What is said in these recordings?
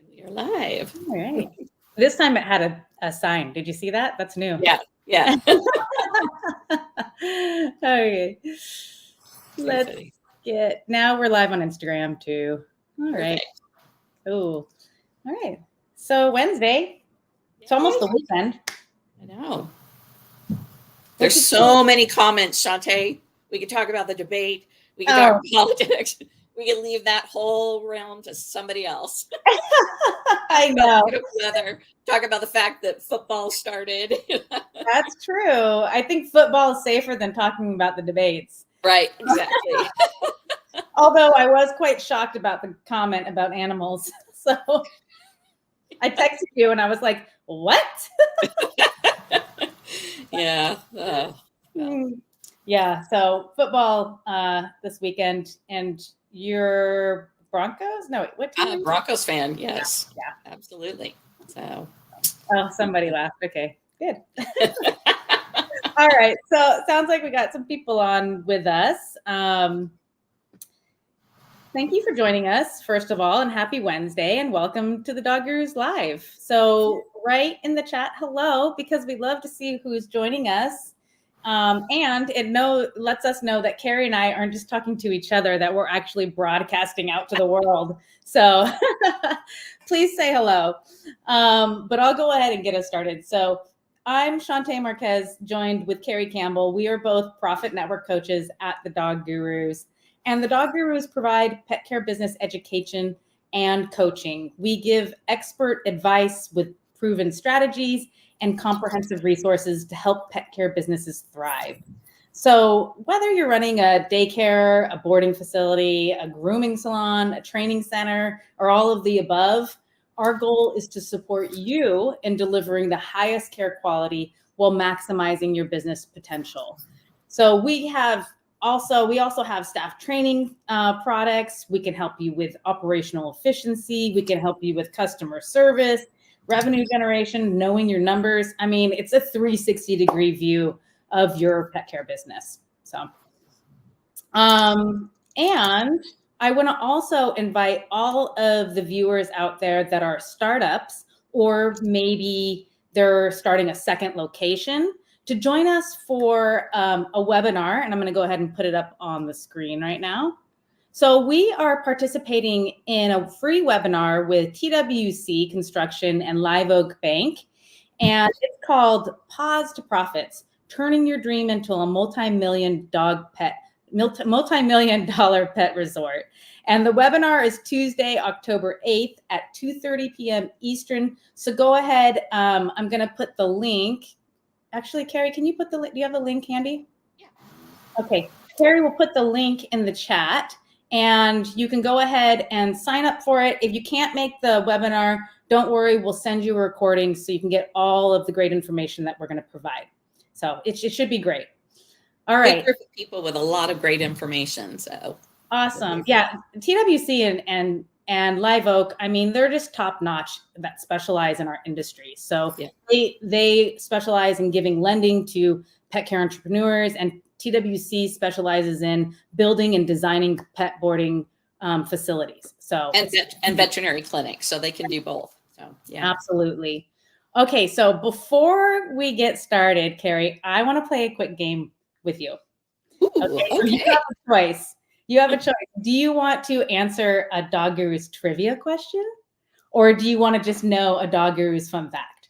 We are live. All right. This time it had a sign. Did you see that? That's new. Yeah. Okay. Let's get, now we're live on Instagram too. All right. Oh, all right. So Wednesday, it's almost the weekend. I know. There's so many comments, Shantae. We could talk about the debate. We could talk politics. We could leave that whole realm to somebody else. I know. Talk about the fact that football started. That's true. I think football is safer than talking about the debates. Right, exactly. Although I was quite shocked about the comment about animals. So I texted you and I was like, what? Yeah. Yeah. So football this weekend, and your Broncos? No, what team? Broncos fan. Yes. Yeah. Absolutely. So. Oh, somebody laughed. Okay, good. All right. So sounds like we got some people on with us. Thank you for joining us, first of all, and happy Wednesday, and welcome to the Dog Gurus Live. So write in the chat hello, because we love to see who's joining us. And it lets us know that Carrie and I aren't just talking to each other, that we're actually broadcasting out to the world. So please say hello. But I'll go ahead and get us started. So I'm Shantae Marquez, joined with Carrie Campbell. We are both Profit Network coaches at the Dog Gurus. And the Dog Gurus provide pet care business education and coaching. We give expert advice with proven strategies and comprehensive resources to help pet care businesses thrive. So whether you're running a daycare, a boarding facility, a grooming salon, a training center, or all of the above, our goal is to support you in delivering the highest care quality while maximizing your business potential. So we also have staff training products. We can help you with operational efficiency. We can help you with customer service, revenue generation, knowing your numbers. I mean, it's a 360-degree view of your pet care business. So, and I want to also invite all of the viewers out there that are startups, or maybe they're starting a second location, to join us for a webinar. And I'm going to go ahead and put it up on the screen right now. So we are participating in a free webinar with TWC Construction and Live Oak Bank. And it's called Pause to Profits, Turning Your Dream into a multi-million dollar pet resort. And the webinar is Tuesday, October 8th at 2:30 p.m. Eastern. So go ahead. I'm going to put the link. Actually, Carrie, can you put the link? Do you have the link handy? Yeah. Okay. Carrie will put the link in the chat, and you can go ahead and sign up for it. If you can't make the webinar, don't worry. We'll send you a recording so you can get all of the great information that we're going to provide. So it should be great. All right. Big group of people with a lot of great information. So awesome. Yeah. TWC and Live Oak, I mean, they're just top notch that specialize in our industry. So they specialize in giving lending to pet care entrepreneurs, and TWC specializes in building and designing pet boarding facilities. So and veterinary clinics, so they can do both. So yeah, absolutely. Okay, so before we get started, Carrie, I want to play a quick game with you. Ooh, okay. So you have a choice. You have a choice. Do you want to answer a Dog Guru's trivia question, or do you want to just know a Dog Guru's fun fact?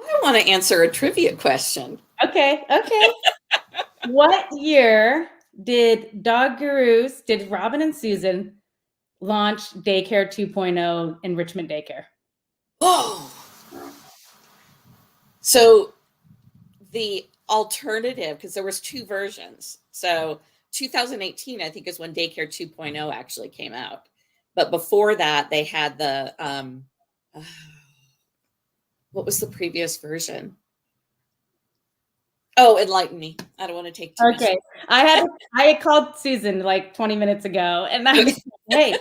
I want to answer a trivia question. Okay. What year did Robin and Susan launch Daycare 2.0 Enrichment Daycare? Oh, so the alternative, because there was two versions. So 2018, I think, is when Daycare 2.0 actually came out. But before that, they had the, what was the previous version? Oh, enlighten me. I don't want to take too much. Okay. I had called Susan like 20 minutes ago, and I was like, hey,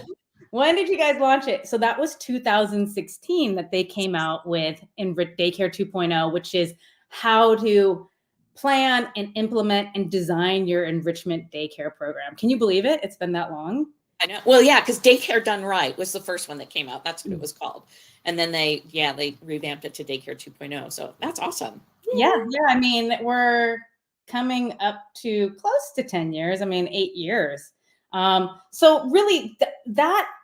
when did you guys launch it? So that was 2016 that they came out with Daycare 2.0, which is how to plan and implement and design your enrichment daycare program. Can you believe it? It's been that long. I know. Well, yeah, because Daycare Done Right was the first one that came out. That's what it was called. And then they revamped it to Daycare 2.0. So that's awesome. Yeah. I mean, we're coming up to close to 10 years. I mean, 8 years. So really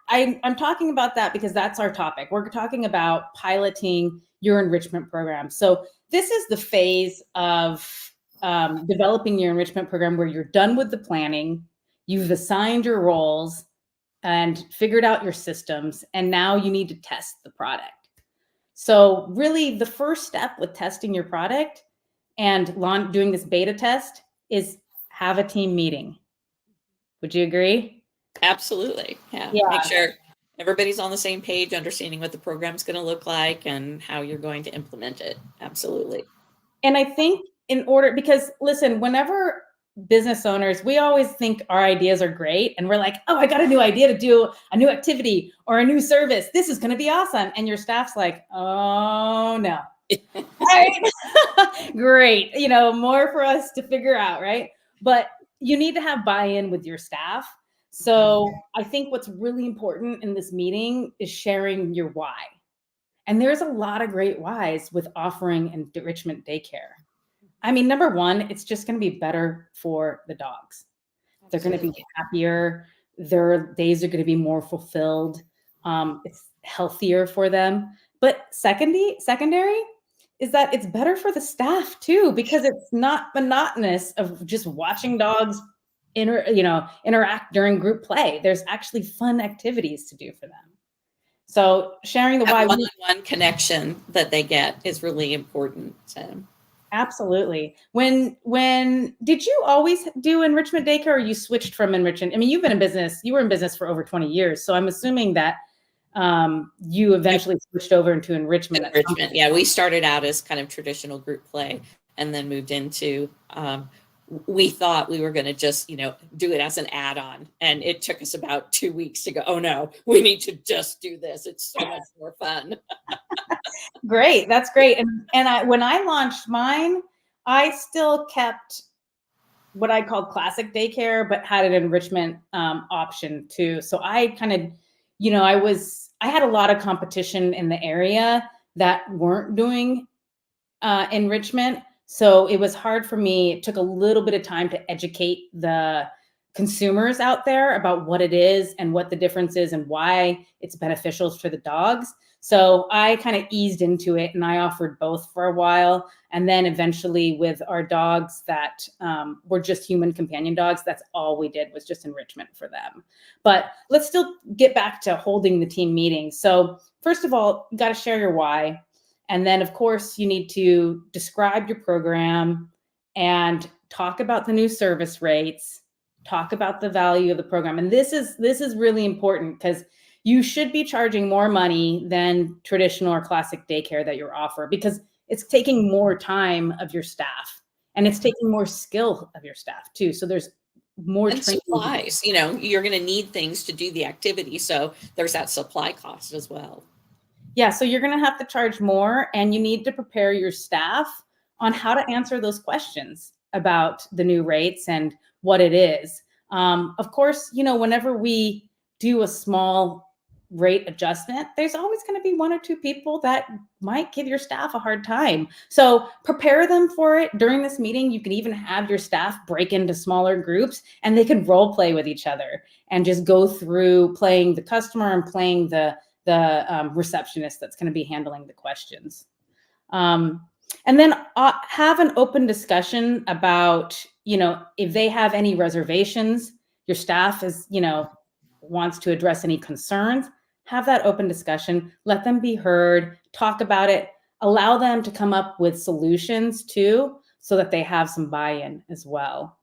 I'm talking about that because that's our topic. We're talking about piloting your enrichment program. So this is the phase of developing your enrichment program where you're done with the planning, you've assigned your roles and figured out your systems, and now you need to test the product. So really the first step with testing your product and doing this beta test is have a team meeting. Would you agree? Absolutely. Yeah. Yeah. Make sure everybody's on the same page, understanding what the program's going to look like and how you're going to implement it. Absolutely. And I think because listen, whenever business owners, we always think our ideas are great and we're like, oh, I got a new idea to do a new activity or a new service. This is going to be awesome. And your staff's like, oh no. Right? Great. More for us to figure out, right? But you need to have buy-in with your staff. So I think what's really important in this meeting is sharing your why. And there's a lot of great whys with offering enrichment daycare. I mean, number one, it's just going to be better for the dogs. They're going to be happier. Their days are going to be more fulfilled. It's healthier for them. But secondary is that it's better for the staff too, because it's not monotonous of just watching dogs interact during group play. There's actually fun activities to do for them. So sharing the why. One-on-one connection that they get is really important. So. Absolutely. When did you always do enrichment daycare, or you switched from enrichment? I mean, you were in business for over 20 years. So I'm assuming that you eventually switched over into enrichment. Yeah, we started out as kind of traditional group play and then moved into, we thought we were going to just, do it as an add-on. And it took us about 2 weeks to go, oh no, we need to just do this. It's so much more fun. Great. That's great. And when I launched mine, I still kept what I called classic daycare, but had an enrichment option too. So I kind of, I had a lot of competition in the area that weren't doing enrichment. So it was hard for me. It took a little bit of time to educate the consumers out there about what it is and what the difference is and why it's beneficial for the dogs. So I kind of eased into it and I offered both for a while. And then eventually with our dogs that were just human companion dogs, that's all we did was just enrichment for them. But let's still get back to holding the team meetings. So first of all, you got to share your why. And then of course you need to describe your program and talk about the new service rates, talk about the value of the program. And this is really important because you should be charging more money than traditional or classic daycare that you're offer, because it's taking more time of your staff and it's taking more skill of your staff too. So there's more and supplies, you're going to need things to do the activity. So there's that supply cost as well. Yeah. So you're going to have to charge more, and you need to prepare your staff on how to answer those questions about the new rates and what it is. Of course, whenever we do a small rate adjustment, there's always going to be one or two people that might give your staff a hard time. So prepare them for it during this meeting. You can even have your staff break into smaller groups and they can role play with each other and just go through playing the customer and playing the receptionist that's going to be handling the questions. And then have an open discussion about, if they have any reservations, your staff is, wants to address any concerns, have that open discussion, let them be heard, talk about it, allow them to come up with solutions too, so that they have some buy-in as well.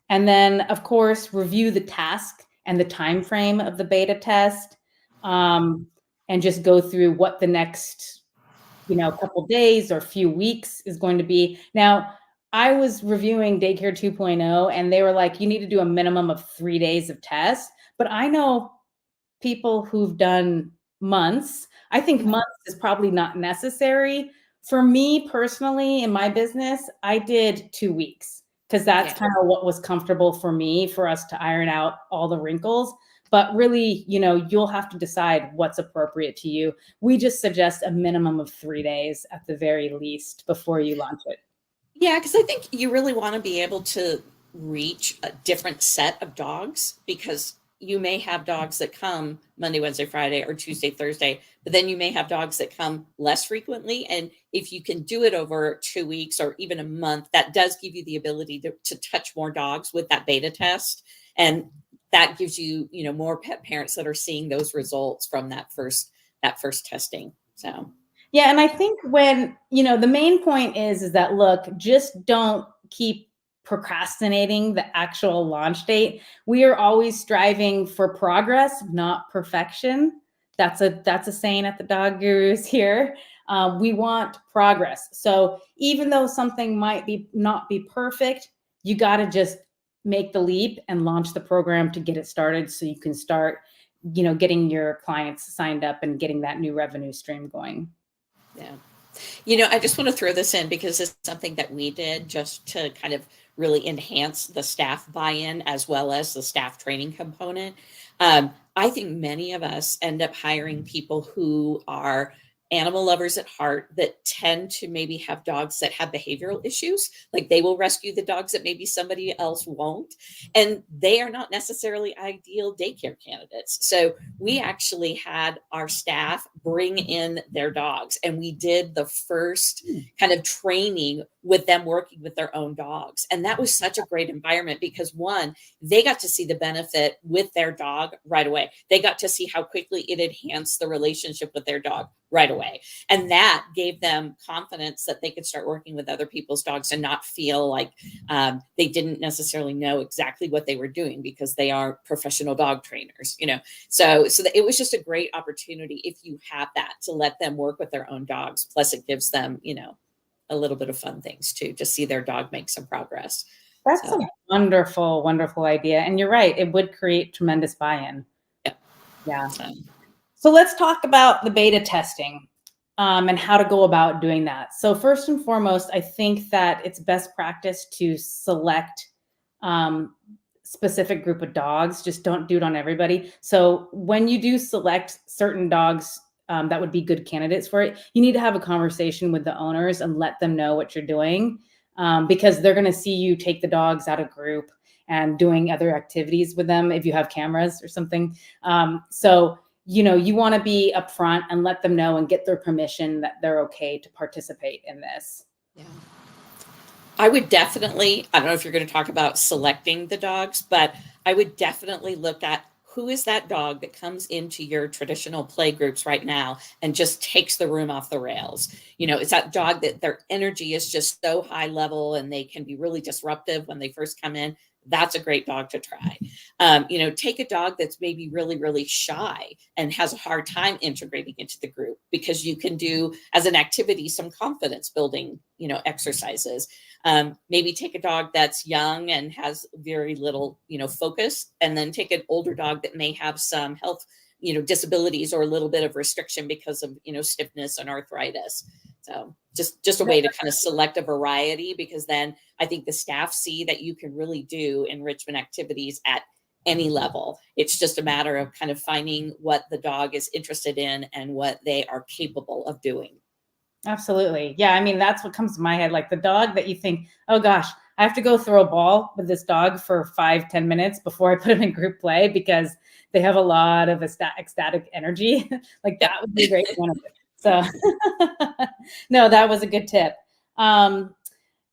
And then of course, review the task and the time frame of the beta test, and just go through what the next, couple days or few weeks is going to be. Now, I was reviewing Daycare 2.0 and they were like, you need to do a minimum of 3 days of tests. But I know people who've done months. I think months is probably not necessary. For me personally, in my business, I did 2 weeks because that's kind of what was comfortable for me, for us to iron out all the wrinkles. But really, you'll have to decide what's appropriate to you. We just suggest a minimum of 3 days at the very least before you launch it. Yeah, because I think you really want to be able to reach a different set of dogs, because you may have dogs that come Monday, Wednesday, Friday, or Tuesday, Thursday, but then you may have dogs that come less frequently. And if you can do it over 2 weeks or even a month, that does give you the ability to touch more dogs with that beta test. And that gives you, more pet parents that are seeing those results from that first testing. So yeah, and I think when, the main point is that, look, just don't keep procrastinating the actual launch date. We are always striving for progress, not perfection. That's a saying at the Dog Gurus here. We want progress. So even though something might not be perfect, you got to just make the leap and launch the program to get it started, so you can start, getting your clients signed up and getting that new revenue stream going. Yeah. I just want to throw this in because it's something that we did just to kind of really enhance the staff buy-in as well as the staff training component. I think many of us end up hiring people who are animal lovers at heart that tend to maybe have dogs that have behavioral issues. Like, they will rescue the dogs that maybe somebody else won't. And they are not necessarily ideal daycare candidates. So we actually had our staff bring in their dogs, and we did the first kind of training with them working with their own dogs. And that was such a great environment because, one, they got to see the benefit with their dog right away. They got to see how quickly it enhanced the relationship with their dog right away. And that gave them confidence that they could start working with other people's dogs and not feel like they didn't necessarily know exactly what they were doing because they are professional dog trainers, So it was just a great opportunity, if you have that, to let them work with their own dogs. Plus it gives them, a little bit of fun things too, to see their dog make some progress. That's a wonderful, wonderful idea. And you're right, it would create tremendous buy-in. Yeah. So let's talk about the beta testing and how to go about doing that. So first and foremost, I think that it's best practice to select specific group of dogs. Just don't do it on everybody. So when you do select certain dogs that would be good candidates for it, you need to have a conversation with the owners and let them know what you're doing, because they're going to see you take the dogs out of group and doing other activities with them if you have cameras or something. So you want to be upfront and let them know and get their permission that they're okay to participate in this. Yeah. I would definitely, I don't know if you're going to talk about selecting the dogs, but I would definitely look at who is that dog that comes into your traditional play groups right now and just takes the room off the rails. It's that dog that their energy is just so high level and they can be really disruptive when they first come in. That's a great dog to try. Take a dog that's maybe really, really shy and has a hard time integrating into the group, because you can do as an activity some confidence building, exercises. Maybe take a dog that's young and has very little, focus, and then take an older dog that may have some health, disabilities or a little bit of restriction because of, stiffness and arthritis. So just a way to kind of select a variety, because then I think the staff see that you can really do enrichment activities at any level. It's just a matter of kind of finding what the dog is interested in and what they are capable of doing. Absolutely. Yeah. I mean, that's what comes to my head. Like the dog that you think, oh gosh, I have to go throw a ball with this dog for 5-10 minutes before I put him in group play because they have a lot of ecstatic energy. Like that would be a great one. So no, that was a good tip.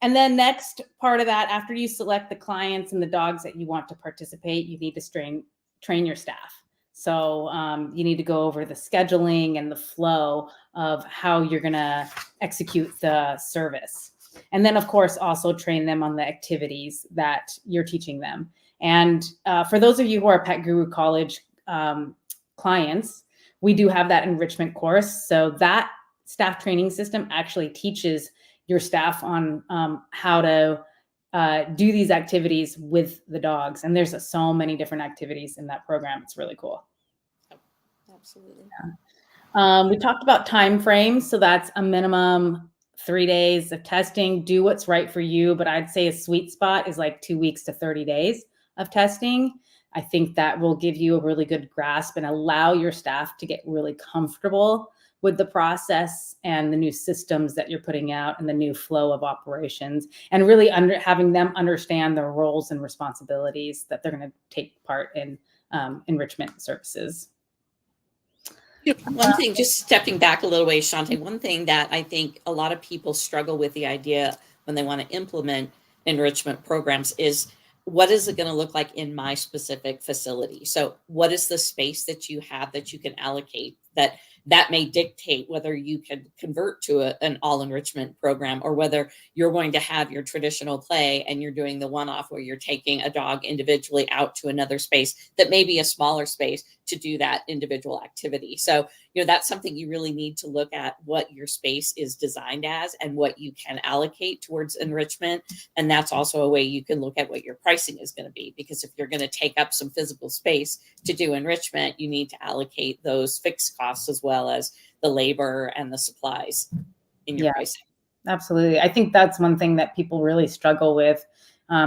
And then next part of that, after you select the clients and the dogs that you want to participate, you need to train your staff. So you need to go over the scheduling and the flow of how you're going to execute the service. And then, of course, also train them on the activities that you're teaching them. And for those of you who are Pet Guru College clients, we do have that enrichment course. So that staff training system actually teaches your staff on how to do these activities with the dogs. And there's so many different activities in that program. It's really cool. Absolutely. Yeah. We talked about time frames. So that's a minimum 3 days of testing, do what's right for you. But I'd say a sweet spot is like 2 weeks to 30 days of testing. I think that will give you a really good grasp and allow your staff to get really comfortable with the process and the new systems that you're putting out and the new flow of operations, and really having them understand their roles and responsibilities that they're going to take part in enrichment services. One thing, just stepping back a little way, Shante, one thing that I think a lot of people struggle with the idea when they want to implement enrichment programs is, what is it going to look like in my specific facility? So what is the space that you have that you can allocate that may dictate whether you can convert to an all enrichment program, or whether you're going to have your traditional play and you're doing the one-off where you're taking a dog individually out to another space that may be a smaller space to do that individual activity. So, that's something you really need to look at, what your space is designed as and what you can allocate towards enrichment. And that's also a way you can look at what your pricing is going to be, because if you're going to take up some physical space to do enrichment, you need to allocate those fixed costs as well as the labor and the supplies in your pricing. Absolutely. I think that's one thing that people really struggle with,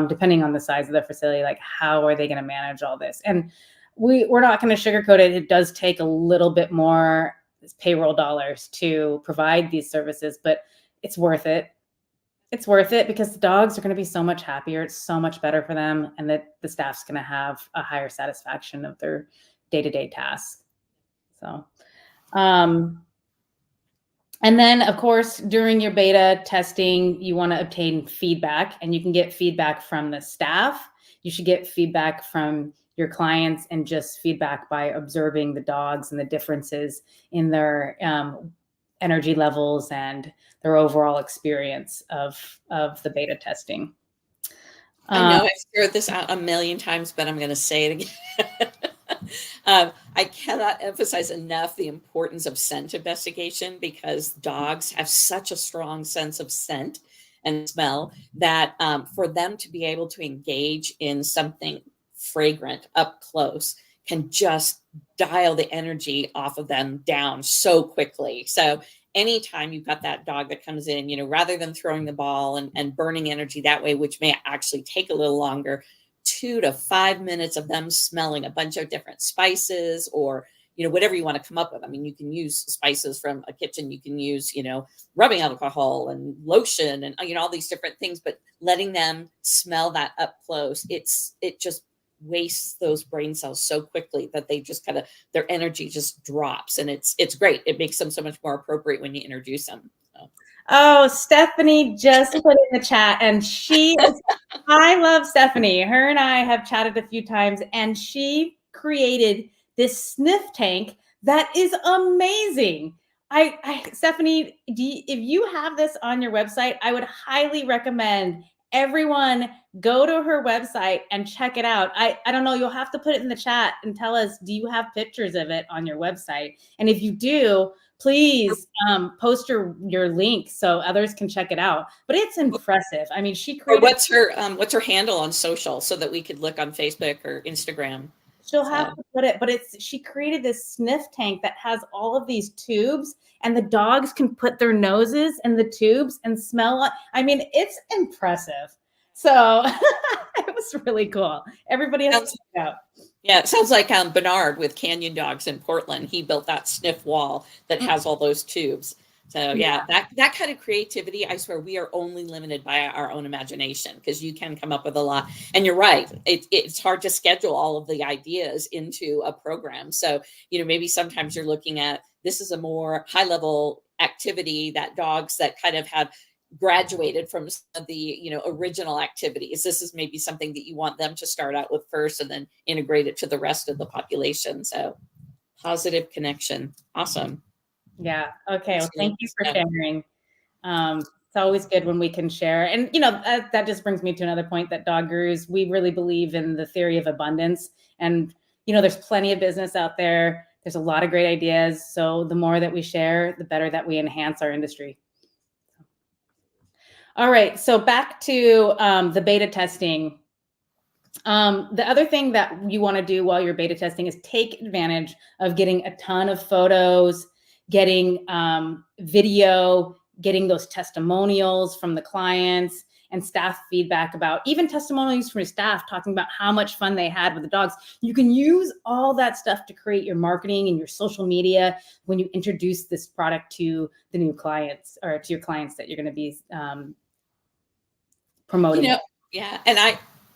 depending on the size of the facility, like how are they going to manage all this? And we're not going to sugarcoat it. It does take a little bit more payroll dollars to provide these services, but it's worth it. It's worth it because the dogs are going to be so much happier. It's so much better for them, and that the staff's going to have a higher satisfaction of their day-to-day tasks. So, and then of course, during your beta testing, you want to obtain feedback, and you can get feedback from the staff. You should get feedback from your clients, and just feedback by observing the dogs and the differences in their energy levels and their overall experience of the beta testing. I know I've shared this out a million times, but I'm going to say it again. I cannot emphasize enough the importance of scent investigation, because dogs have such a strong sense of scent and smell that for them to be able to engage in something fragrant up close can just dial the energy off of them down so quickly. So anytime you've got that dog that comes in, rather than throwing the ball and burning energy that way, which may actually take a little longer, 2 to 5 minutes of them smelling a bunch of different spices, or whatever you want to come up with. I mean, you can use spices from a kitchen, you can use rubbing alcohol and lotion and all these different things, but letting them smell that up close, it just wastes those brain cells so quickly that they just their energy just drops, and it's great. It makes them so much more appropriate when you introduce them. So. Oh, Stephanie just put in the chat, and I love Stephanie. Her and I have chatted a few times, and she created this sniff tank that is amazing. Stephanie, if you have this on your website, I would highly recommend everyone go to her website and check it out. I don't know, you'll have to put it in the chat and tell us, do you have pictures of it on your website? And if you do, please post your link so others can check it out. But it's impressive. I mean, she created. What's her handle on social so that we could look on Facebook or Instagram? She'll have to put it, but she created this sniff tank that has all of these tubes, and the dogs can put their noses in the tubes and smell it. I mean, it's impressive. So it was really cool. Everybody has to check it out. Yeah, it sounds like Bernard with Canyon Dogs in Portland. He built that sniff wall that has all those tubes. So yeah, that kind of creativity, I swear, we are only limited by our own imagination, because you can come up with a lot. And you're right, it's hard to schedule all of the ideas into a program. So, maybe sometimes you're looking at, this is a more high level activity that dogs that kind of have graduated from some of the original activities. This is maybe something that you want them to start out with first and then integrate it to the rest of the population. So positive connection. Awesome. Yeah. Okay. Well, thank you for sharing. It's always good when we can share. And, that just brings me to another point, that Dog Gurus, we really believe in the theory of abundance. And, there's plenty of business out there. There's a lot of great ideas. So the more that we share, the better that we enhance our industry. All right. So back to the beta testing. The other thing that you want to do while you're beta testing is take advantage of getting a ton of photos, getting video, getting those testimonials from the clients and staff feedback about, even testimonials from staff talking about how much fun they had with the dogs. You can use all that stuff to create your marketing and your social media when you introduce this product to the new clients, or to your clients that you're going to be promoting. Yeah. And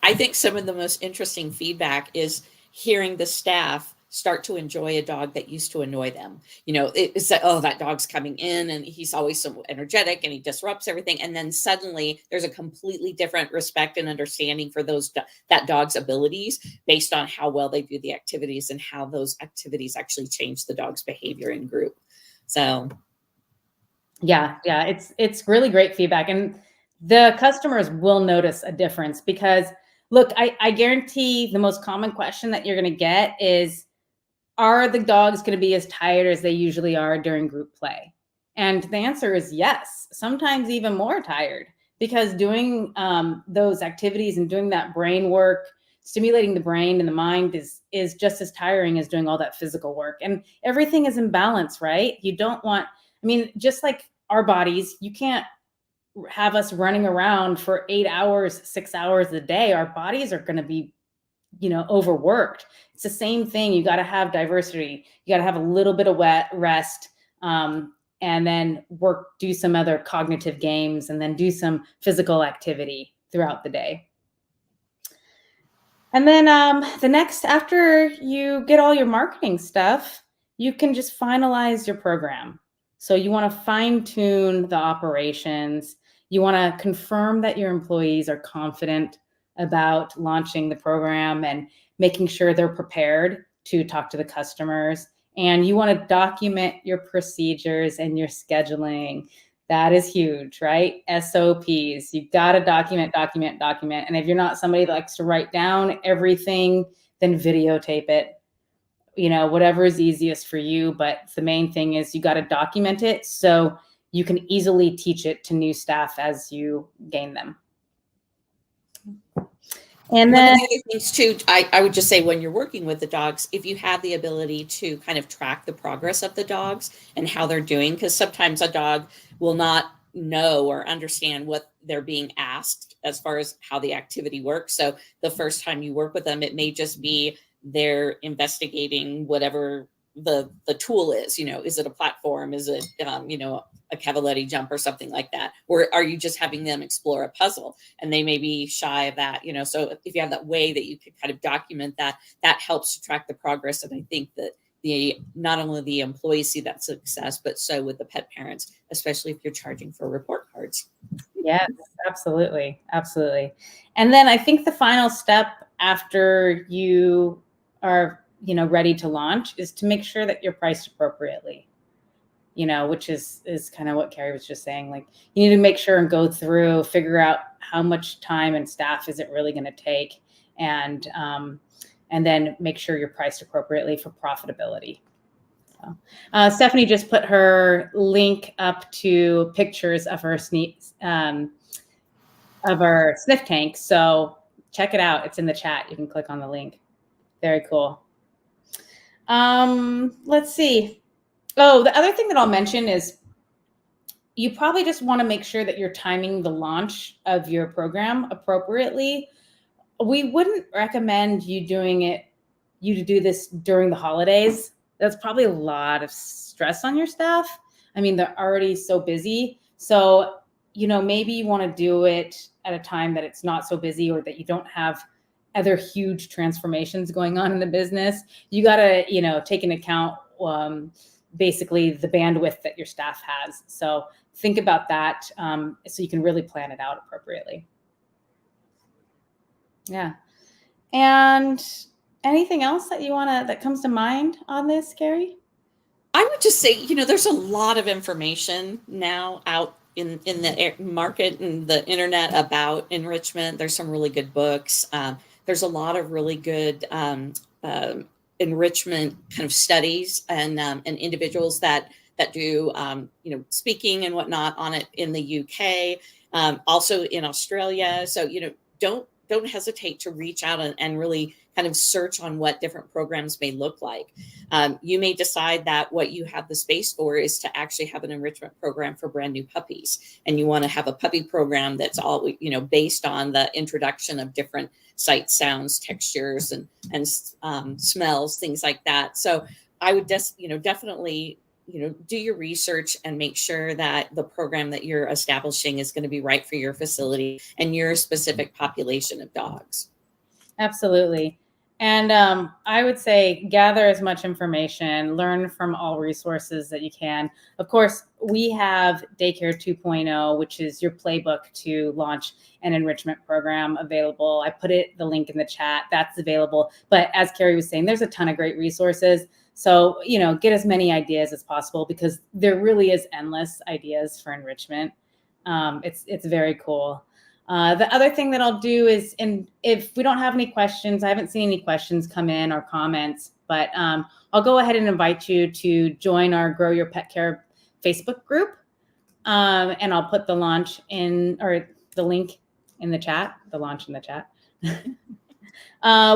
I think some of the most interesting feedback is hearing the staff start to enjoy a dog that used to annoy them. It's that, oh, that dog's coming in and he's always so energetic and he disrupts everything. And then suddenly there's a completely different respect and understanding for that dog's abilities based on how well they do the activities and how those activities actually change the dog's behavior in group. So yeah, it's really great feedback. And the customers will notice a difference, because look, I guarantee the most common question that you're going to get is, are the dogs going to be as tired as they usually are during group play? And the answer is yes, sometimes even more tired, because doing those activities and doing that brain work, stimulating the brain and the mind is just as tiring as doing all that physical work. And everything is in balance, right? You don't want, just like our bodies, you can't have us running around for 8 hours, 6 hours a day. Our bodies are going to be overworked. It's the same thing. You got to have diversity. You got to have a little bit of rest, and then do some other cognitive games, and then do some physical activity throughout the day. And then after you get all your marketing stuff, you can just finalize your program. So you want to fine tune the operations. You want to confirm that your employees are confident about launching the program and making sure they're prepared to talk to the customers. And you want to document your procedures and your scheduling. That is huge, right? SOPs. You've got to document. And if you're not somebody that likes to write down everything, then videotape it. Whatever is easiest for you. But the main thing is you got to document it so you can easily teach it to new staff as you gain them. And then one of the other things too, I would just say, when you're working with the dogs, if you have the ability to kind of track the progress of the dogs and how they're doing, because sometimes a dog will not know or understand what they're being asked as far as how the activity works. So the first time you work with them, it may just be they're investigating whatever the tool is. Is it a platform? Is it a cavaletti jump or something like that? Or are you just having them explore a puzzle? And they may be shy of that. So if you have that way that you can kind of document that helps to track the progress. And I think that not only the employees see that success, but so with the pet parents, especially if you're charging for report cards. Yes, absolutely. And then I think the final step after you are ready to launch is to make sure that you're priced appropriately, which is kind of what Carrie was just saying. Like, you need to make sure and go through, figure out how much time and staff is it really going to take, and then make sure you're priced appropriately for profitability. So, Stephanie just put her link up to pictures of her sniff tank. So check it out. It's in the chat. You can click on the link. Very cool. Let's see. Oh, the other thing that I'll mention is you probably just want to make sure that you're timing the launch of your program appropriately. We wouldn't recommend you to do this during the holidays. That's probably a lot of stress on your staff. They're already so busy. So, maybe you want to do it at a time that it's not so busy, or that you don't have other huge transformations going on in the business. You got to, take into account basically the bandwidth that your staff has. So think about that, so you can really plan it out appropriately. Yeah. And anything else that comes to mind on this, Carrie? I would just say, there's a lot of information now out in the market and the internet about enrichment. There's some really good books. There's a lot of really good enrichment kind of studies and individuals that do speaking and whatnot on it in the UK, also in Australia. So don't hesitate to reach out and really kind of search on what different programs may look like. You may decide that what you have the space for is to actually have an enrichment program for brand new puppies. And you want to have a puppy program that's all, based on the introduction of different sights, sounds, textures, and smells, things like that. So I would definitely, do your research and make sure that the program that you're establishing is going to be right for your facility and your specific population of dogs. Absolutely. And I would say gather as much information, learn from all resources that you can. Of course, we have Daycare 2.0, which is your playbook to launch an enrichment program available. I put the link in the chat. That's available. But as Carrie was saying, there's a ton of great resources. So, get as many ideas as possible, because there really is endless ideas for enrichment. It's very cool. The other thing that I'll do is, and if we don't have any questions, I haven't seen any questions come in or comments, but I'll go ahead and invite you to join our Grow Your Pet Care Facebook group. And I'll put the launch or the link in the chat, the launch in the chat.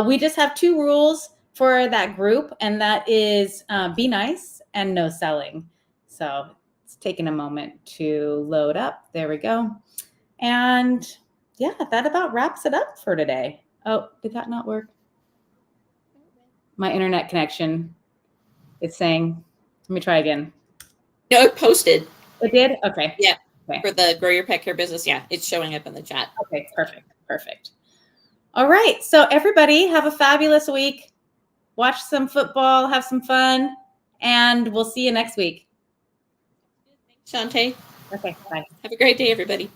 We just have 2 rules for that group, and that is be nice and no selling. So it's taking a moment to load up. There we go. And yeah, that about wraps it up for today. Oh, did that not work? My internet connection is saying, let me try again. No, it posted. It did? Okay. Yeah. Okay. For the Grow Your Pet Care business. Yeah, it's showing up in the chat. Okay, perfect. All right. So everybody have a fabulous week. Watch some football, have some fun, and we'll see you next week. Thanks, Shantae. Okay, bye. Have a great day, everybody.